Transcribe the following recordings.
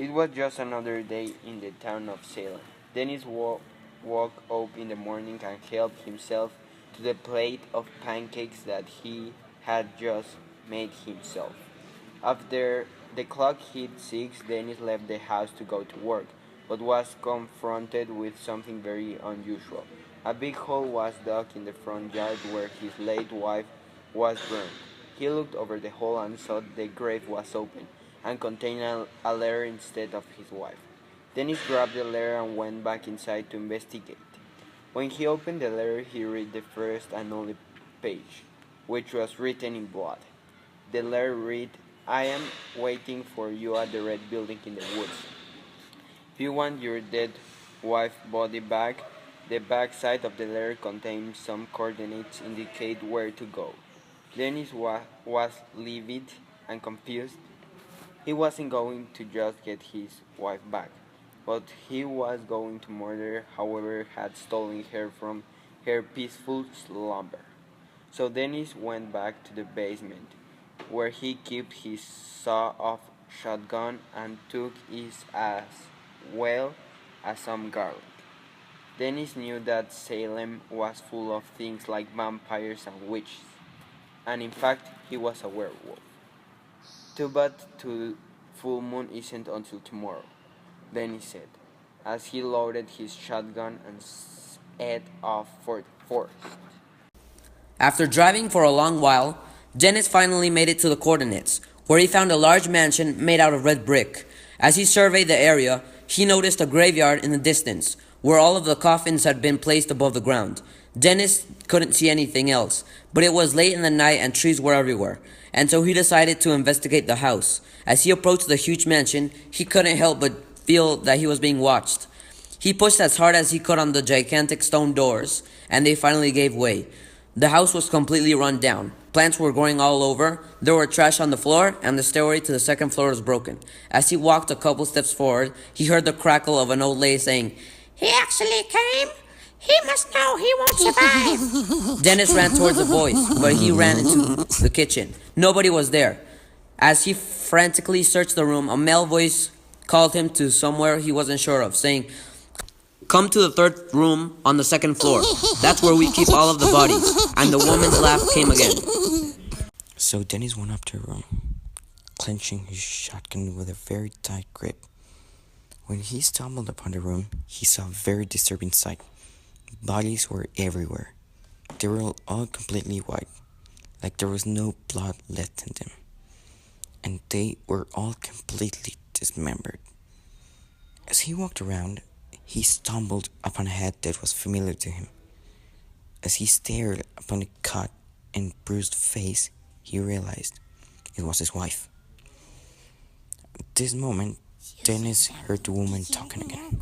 It was just another day in the town of Salem. Dennis woke up in the morning and helped himself to the plate of pancakes that he had just made himself. After the clock hit 6, Dennis left the house to go to work, but was confronted with something very unusual. A big hole was dug in the front yard where his late wife was burned. He looked over the hole and saw the grave was open and contained a letter instead of his wife. Dennis grabbed the letter and went back inside to investigate. When he opened the letter, he read the first and only page, which was written in blood. The letter read, "I am waiting for you at the red building in the woods. If you want your dead wife's body back, the back side of the letter contains some coordinates indicate where to go." Dennis was livid and confused. He wasn't going to just get his wife back, but he was going to murder whoever had stolen her from her peaceful slumber. So Dennis went back to the basement, where he kept his saw-off shotgun and took it as well as some garlic. Dennis knew that Salem was full of things like vampires and witches, and in fact, he was a werewolf. Too bad the full moon isn't until tomorrow, Dennis said, as he loaded his shotgun and set off for the forest. After driving for a long while, Dennis finally made it to the coordinates, where he found a large mansion made out of red brick. As he surveyed the area, he noticed a graveyard in the distance, where all of the coffins had been placed above the ground. Dennis couldn't see anything else, but it was late in the night and trees were everywhere, and so he decided to investigate the house. As he approached the huge mansion, he couldn't help but feel that he was being watched. He pushed as hard as he could on the gigantic stone doors, and they finally gave way. The house was completely run down. Plants were growing all over, there were trash on the floor, and the stairway to the second floor was broken. As he walked a couple steps forward, he heard the crackle of an old lady saying, "He actually came? He must know he won't survive." Dennis ran towards the voice, but he ran into the kitchen. Nobody was there. As he frantically searched the room, a male voice called him to somewhere he wasn't sure of, saying, "Come to the third room on the second floor. That's where we keep all of the bodies." And the woman's laugh came again. So Dennis went up to the room, clenching his shotgun with a very tight grip. When he stumbled upon the room, he saw a very disturbing sight. Bodies were everywhere. They were all completely white, like there was no blood left in them. And they were all completely dismembered. As he walked around, he stumbled upon a head that was familiar to him. As he stared upon the cut and bruised face, he realized it was his wife. At this moment, Dennis heard the woman talking again,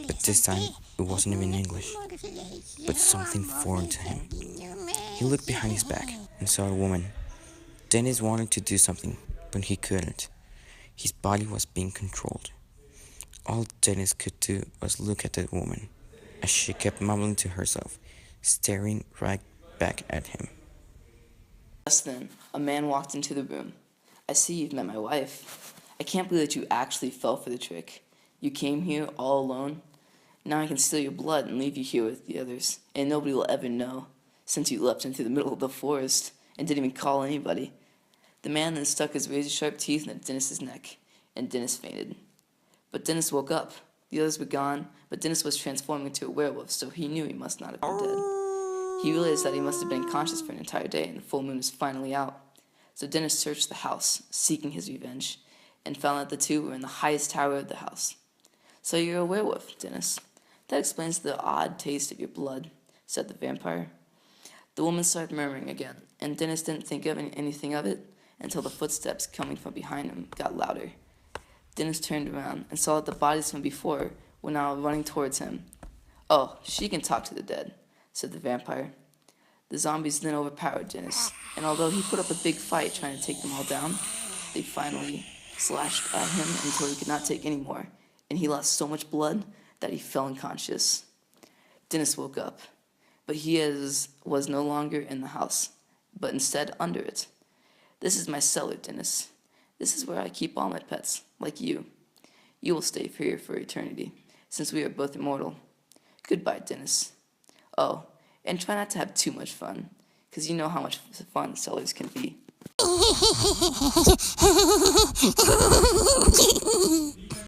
but this time it wasn't even English, but something foreign to him. He looked behind his back and saw a woman. Dennis wanted to do something, but he couldn't. His body was being controlled. All Dennis could do was look at the woman, as she kept mumbling to herself, staring right back at him. Just then, a man walked into the room. "I see you've met my wife. I can't believe that you actually fell for the trick. You came here all alone. Now I can steal your blood and leave you here with the others, and nobody will ever know, since you leapt into the middle of the forest and didn't even call anybody." The man then stuck his razor-sharp teeth into Dennis's neck, and Dennis fainted. But Dennis woke up. The others were gone, but Dennis was transforming into a werewolf, so he knew he must not have been dead. He realized that he must have been unconscious for an entire day, and the full moon was finally out. So Dennis searched the house, seeking his revenge, and found that the two were in the highest tower of the house. "So you're a werewolf, Dennis. That explains the odd taste of your blood," said the vampire. The woman started murmuring again, and Dennis didn't think of anything of it until the footsteps coming from behind him got louder. Dennis turned around and saw that the bodies from before were now running towards him. "Oh, she can talk to the dead," said the vampire. The zombies then overpowered Dennis, and although he put up a big fight trying to take them all down, they finally slashed at him until he could not take any more, and he lost so much blood that he fell unconscious. Dennis woke up, but he was no longer in the house, but instead under it. "This is my cellar, Dennis. This is where I keep all my pets, like you. You will stay here for eternity, since we are both immortal. Goodbye, Dennis. Oh, and try not to have too much fun, because you know how much fun sellers can be.